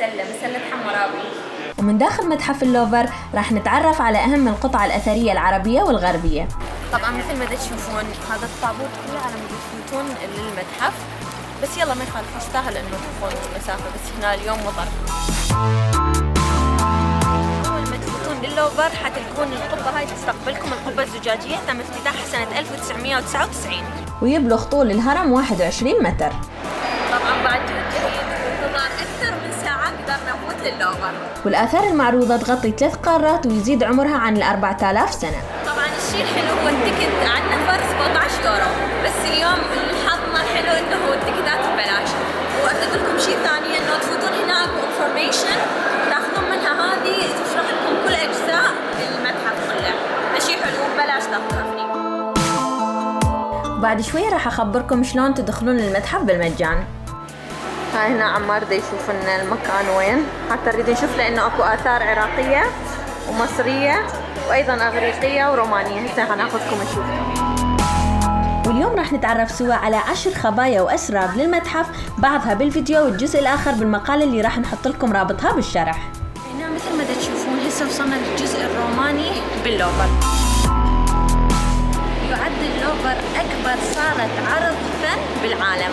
مسلة حمورابي. ومن داخل متحف اللوفر راح نتعرف على أهم القطع الأثرية العربية والغربية. طبعا مثل ما تشوفون هذا الطابور كله على مود تفوتون للمتحف، بس يلا ما يخالف يستاهل انه تكون المسافة، بس هنا اليوم مطر. أول ما تفوتون لللوفر حتلقون القبة هاي تستقبلكم، القبة الزجاجية تم افتتاحها سنة 1999 ويبلغ طول الهرم 21 متر. طبعا بعد جديد وانتظار أكثر من ساعة قدرنا نفوت لللوفر. والآثار المعروضة تغطي 3 قارات ويزيد عمرها عن 4000 سنة. طبعا الشيء الحلو هو التيكت عن نفر 17 يورو، بس اليوم حظنا الحلو انه التيكتات ببلاش. واقول لكم شيء ثاني انه تفوتون هناك وانفورميشن تاخذون منها، هذه تشرح لكم كل اجزاء المتحف كله، شيء حلو ببلاش تاخذوها هني. وبعد شوي راح اخبركم شلون تدخلون المتحف بالمجان. هاي هنا عمار دا يشوف لنا المكان وين، حتى نريد نشوف لانه اكو اثار عراقيه ومصريه وايضا اغريقيه ورومانيه. هسه حناخذكم نشوف. واليوم راح نتعرف سوا على 10 خبايا واسرار للمتحف، بعضها بالفيديو والجزء الاخر بالمقال اللي راح نحط لكم رابطها بالشرح. هنا مثل ما تشوفون هسه وصلنا للجزء الروماني باللوفر. يعد اللوفر اكبر صالة عرض فن بالعالم.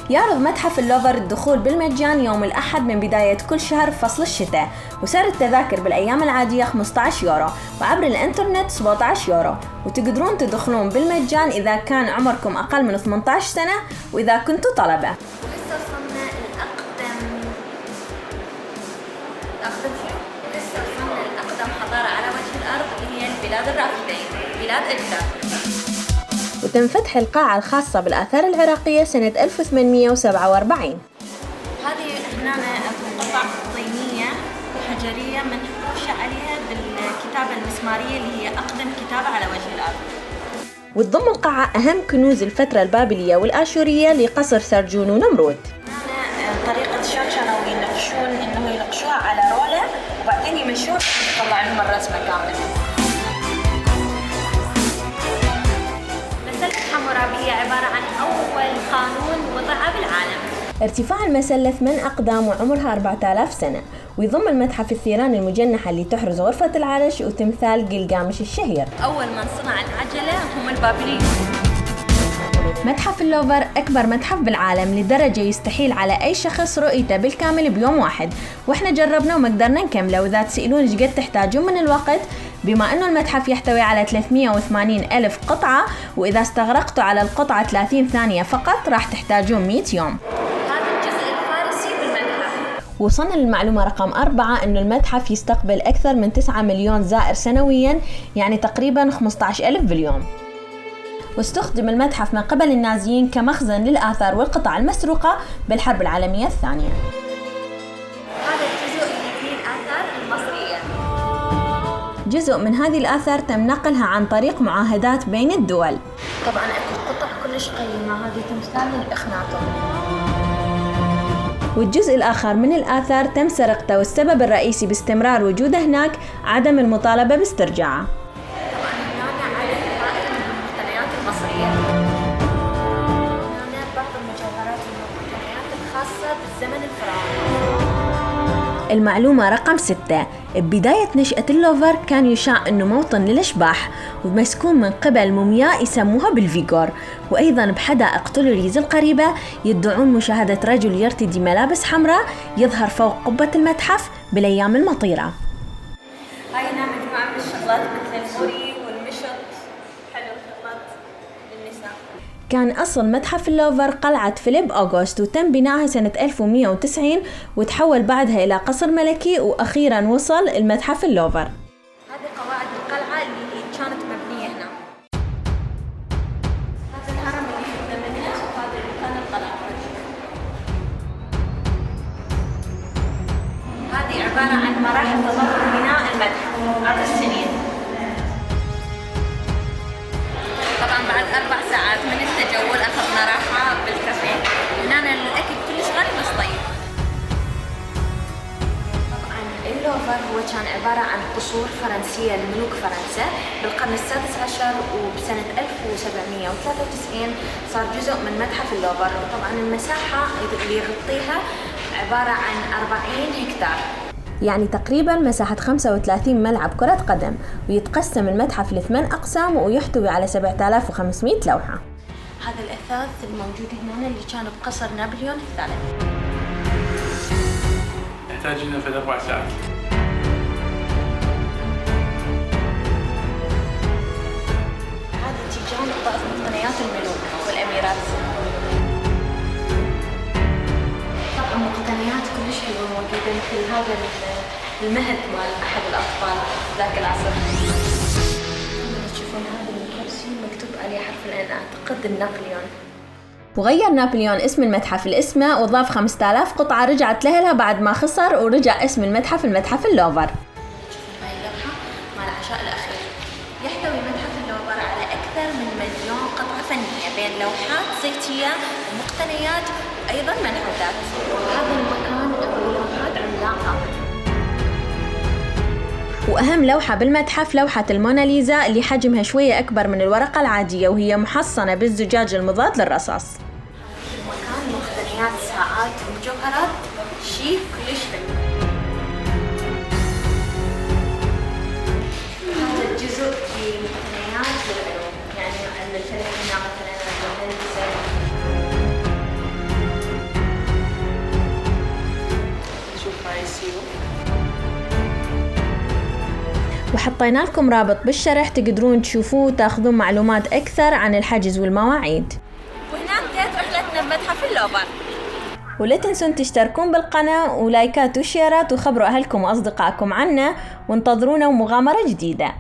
يعرض متحف اللوفر الدخول بالمجان يوم الأحد من بداية كل شهر فصل الشتاء، وسعر التذاكر بالأيام العادية 15 يورو، وعبر الإنترنت 17 يورو، وتقدرون تدخلون بالمجان إذا كان عمركم أقل من 18 سنة وإذا كنتوا طلبة. وهسه وصلنا الأقدم حضارة على وجه الأرض اللي هي البلاد الرافدين، بلاد أجداد. وتم فتح القاعة الخاصة بالآثار العراقية سنة 1847. هذه هنا قطع طينية حجرية منحوشة عليها بالكتابة المسمارية اللي هي أقدم كتابة على وجه الأرض. وتضم القاعة أهم كنوز الفترة البابلية والآشورية لقصر سرجون ونمرود. هنا طريقة شلون كانوا ينقشون، إنه ينقشوها على رولة وبعدين يمشون يطلع لهم الرسمة كاملة. حمورابي هي عبارة عن أول قانون وضع بالعالم. ارتفاع المسلة 8 أقدام وعمرها 4000 سنة، ويضم المتحف الثيران المجنحة اللي تحرز غرفة العرش وتمثال قلقامش الشهير. أول من صنع العجلة هم البابليون. متحف اللوفر أكبر متحف بالعالم لدرجة يستحيل على أي شخص رؤيته بالكامل بيوم واحد، وإحنا جربنا وما قدرنا نكمله. وإذا تسألون إيش قد تحتاجون من الوقت، بما أنه المتحف يحتوي على 380 ألف قطعة، وإذا استغرقتوا على القطعة 30 ثانية فقط راح تحتاجون 100 يوم. هذا الجزء الفارسي بالمتحف. وصلنا للمعلومة رقم 4 أنه المتحف يستقبل أكثر من 9 مليون زائر سنويا، يعني تقريبا 15 ألف باليوم. واستخدم المتحف من قبل النازيين كمخزن للآثار والقطع المسروقة بالحرب العالمية الثانية. هذا الجزء اللي فيه الآثار المصرية. جزء من هذه الآثار تم نقلها عن طريق معاهدات بين الدول. طبعا اكو قطع كلش قيمة، هذه تمثال للإخناتون. والجزء الآخر من الآثار تم سرقته، والسبب الرئيسي باستمرار وجوده هناك عدم المطالبة باسترجاعه. طبعا هنا عدد هائل من المقتنيات المصرية. هنا بعض المجوهرات والمقتنيات الخاصة بالزمن الفرعوني. المعلومة رقم 6، ببداية نشأة اللوفر كان يشاع أنه موطن للأشباح، ومسكون من قبل مومياء يسموها بالفيغور. وأيضا بحدائق تولوريز القريبة يدعون مشاهدة رجل يرتدي ملابس حمراء يظهر فوق قبة المتحف بالأيام المطيرة. هاي هنا مجموعة من الشغلات مثل الفوري والمشط، حلو شغلات للنساء. كان أصل متحف اللوفر قلعة فيليب أغسطس، وتم بنائها سنة 1190 وتحول بعدها إلى قصر ملكي، وأخيرا وصل المتحف اللوفر. هذه قواعد القلعة اللي كانت مبنية هنا. هذا الهرم اللي شفنا منه وهذا مكان القلعة. هذه عبارة عن مراحل تطور بناء المتحف عبر السنين. طبعا بعد 4 ساعات من التجول أخذنا راحة بالكافيه. هنا الأكل كلش غالي بس طيب. طبعا اللوفر هو كان عبارة عن قصور فرنسية لملوك فرنسا بالقرن السادس عشر، وبسنة 1793 صار جزء من متحف اللوفر. وطبعا المساحة اللي يغطيها عبارة عن 40 هكتار، يعني تقريبا مساحة 35 ملعب كرة قدم، ويتقسم المتحف ل8 أقسام ويحتوي على 7500 لوحة. هذا الأثاث الموجود هنا اللي كان بقصر نابليون الثالث. يحتاج لنا في 4 ساعات. هذا تيجان بعض مقتنيات الملوك والأميرات. طبعا مقتنيات كلش حلوة موجودة، مثل هذا المهد مال أحد الأطفال ذاك العصر. تشوفون هذا الكرسي مكتوب عليه حرف الN، أعتقد نابليون. وغير نابليون اسم المتحف لاسمه وضاف 5000 قطعة رجعت لها بعد ما خسر، ورجع اسم المتحف اللوفر. شوفوا هاي اللوحة مال العشاء الأخير. يحتوي متحف اللوفر على أكثر من 1,000,000 قطعة فنية بين لوحات زيتية ومقتنيات وأيضا منحوتات. هذا المكان لوحات عملاقة. وأهم لوحة بالمتحف لوحة الموناليزا اللي حجمها شوية أكبر من الورقة العادية، وهي محصنة بالزجاج المضاد للرصاص. المكان مقتنيات ساعات ومجوهرات شيك كلش حلو. هذا الجزء لمقتنيات للعلوم، يعني عند الفلك هنا مثلا عند الهندسة. نشوف هاي السيوف. وحطينا لكم رابط بالشرح تقدرون تشوفوه وتاخذون معلومات أكثر عن الحجز والمواعيد. وهنا انتهت رحلتنا بمتحف اللوفر. ولا تنسون تشتركون بالقناة ولايكات وشيرات، وخبروا أهلكم وأصدقائكم عنا، وانتظرونا ومغامرة جديدة.